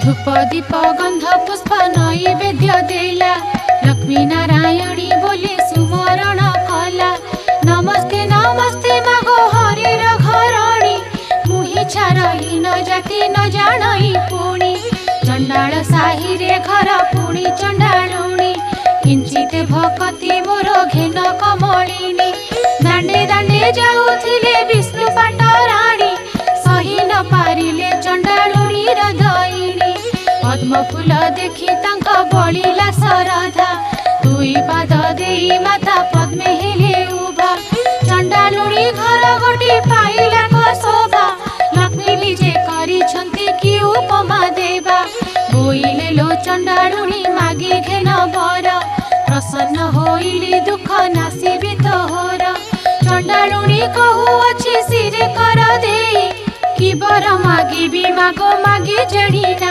धूप दीप गंध पुष्प नैवेद्य देला लक्ष्मी नारायणी बोली सुमरण कला। नमस्ते नमस्ते मागो हरिर घरणी मुहि छारही न जाति न जानई पुणी। चंडाल साही रे घर पुणी चंडालुणी किंचित भक्ति मोर घेन कमलिनी। दांडे दांडे जाऊथिले विष्णु पाटराणी सही न पारिले चंडालुणी हृदयिनी। पद्म फूल देखि तांका बलिला श्रद्धा दुई पाद देई माता पद्मे हेले उभा। चंडालुणी घर गोटी पाइला शोभा लक्ष्मी विजे करिछंती कि उपमा देवा। बोइले लो चंडालुणी मागी घेन बर प्रसन्न होइली दुख नासिबी तोहर। चंडालुणी कहुअछि सिरे कर देई कि बर मागिबी मागो मागी जड़ी ना।